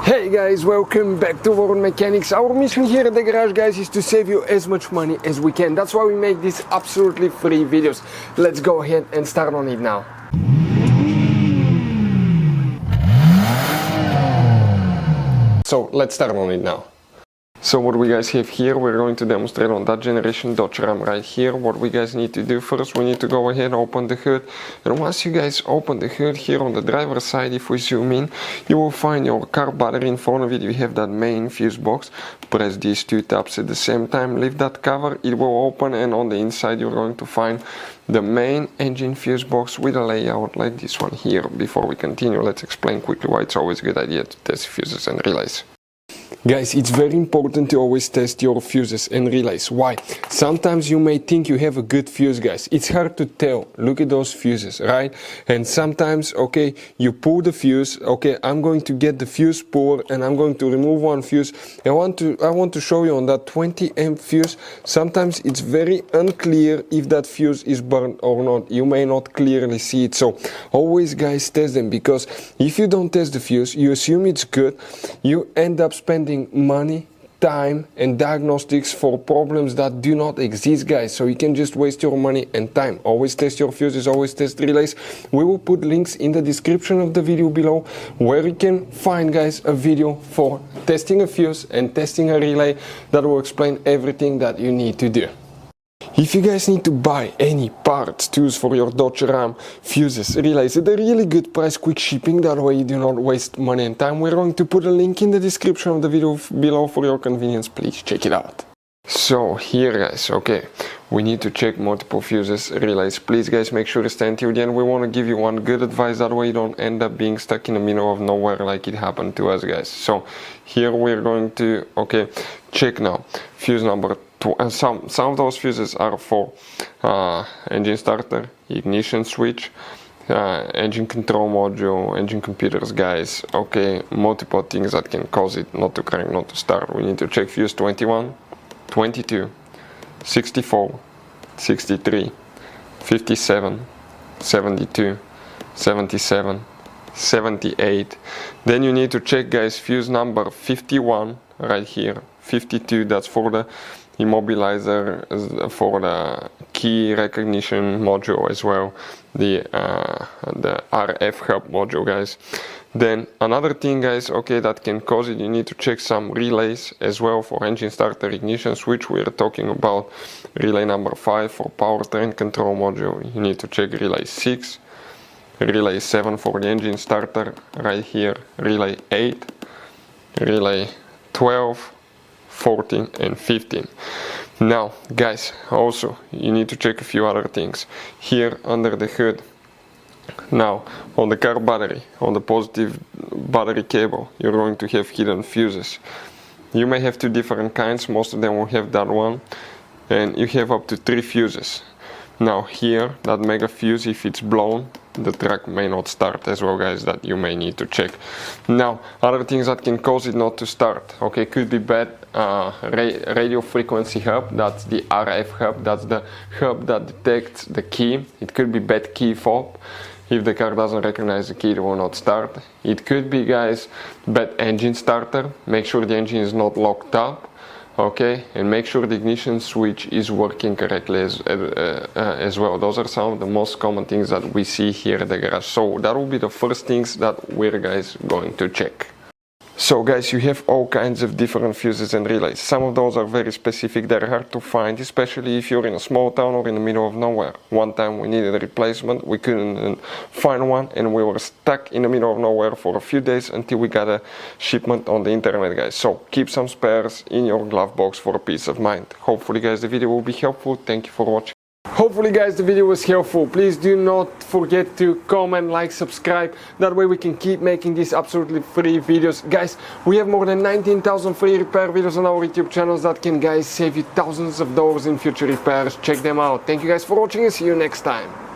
Hey guys, welcome back to World Mechanics. Our mission here at the garage, guys, is to save you as much money as we can. That's why we make these absolutely free videos. Let's go ahead and start on it now. So let's start on it now. So what we guys have here, we're going to demonstrate on that generation Dodge Ram right here. What we guys need to do first, we need to go ahead and open the hood. And once you guys open the hood here on the driver's side, if we zoom in, you will find your car battery. In front of it you have that main fuse box. Press these two tabs at the same time, lift that cover, it will open, and on the inside you're going to find the main engine fuse box with a layout like this one here. Before we continue, let's explain quickly why it's always a good idea to test fuses and relays. Guys, it's very important to always test your fuses and relays. Why? Sometimes you may think you have a good fuse, guys. It's hard to tell. Look at those fuses, right? And sometimes, okay, you pull the fuse. Okay, I'm going to get the fuse puller and I'm going to remove one fuse. I want to show you on that 20 amp fuse. Sometimes it's very unclear if that fuse is burned or not. You may not clearly see it. So always, guys, test them, because if you don't test the fuse, you assume it's good. You end up spending money, time and diagnostics for problems that do not exist, guys. So you can just waste your money and time. Always test your fuses, always test relays. We will put links in the description of the video below where you can find, guys, a video for testing a fuse and testing a relay that will explain everything that you need to do. If you guys need to buy any parts, tools for your Dodge Ram, fuses, relays at a really good price, quick shipping, that way you do not waste money and time, we're going to put a link in the description of the video below for your convenience. Please check it out. So here, guys, okay, we need to check multiple fuses, relays. Please, guys, make sure to stay until the end. We want to give you one good advice, that way you don't end up being stuck in the middle of nowhere like it happened to us, guys. So here we're going to, okay, check now fuse number 2, and some of those fuses are for engine starter, ignition switch, engine control module, engine computers, guys. Okay, multiple things that can cause it not to crank, not to start. We need to check fuse 21, 22, 64, 63, 57, 72, 77, 78. Then you need to check, guys, fuse number 51 right here. 52, that's for the immobilizer, for the key recognition module as well, the RF hub module, guys. Then another thing, guys, okay, that can cause it, you need to check some relays as well for engine starter, ignition switch. We are talking about relay number 5 for powertrain control module. You need to check relay 6, relay 7 for the engine starter right here, relay 8, relay 12, 14 and 15. Now, guys, also you need to check a few other things here under the hood. Now, on the car battery, on the positive battery cable, you're going to have hidden fuses. You may have 2 different kinds, most of them will have that one, and you have up to 3 fuses. Now here, that mega fuse, if it's blown, the truck may not start as well, guys, that you may need to check. Now, other things that can cause it not to start, okay, could be bad radio frequency hub. That's the RF hub, that's the hub that detects the key. It could be bad key fob. If the car doesn't recognize the key, it will not start. It could be, guys, bad engine starter. Make sure the engine is not locked up. Okay, and make sure the ignition switch is working correctly as well. Those are some of the most common things that we see here at the garage. So that will be the first things that we're, guys, going to check. So, guys, you have all kinds of different fuses and relays. Some of those are very specific, they're hard to find, especially if you're in a small town or in the middle of nowhere. One time we needed a replacement, we couldn't find one, and we were stuck in the middle of nowhere for a few days until we got a shipment on the internet, guys. So keep some spares in your glove box for a peace of mind. Hopefully, guys, the video will be helpful. Thank you for watching. Hopefully, guys, the video was helpful. Please do not forget to comment, like, subscribe. That way we can keep making these absolutely free videos. Guys, we have more than 19,000 free repair videos on our YouTube channels that can, guys, save you thousands of dollars in future repairs. Check them out. Thank you, guys, for watching, and see you next time.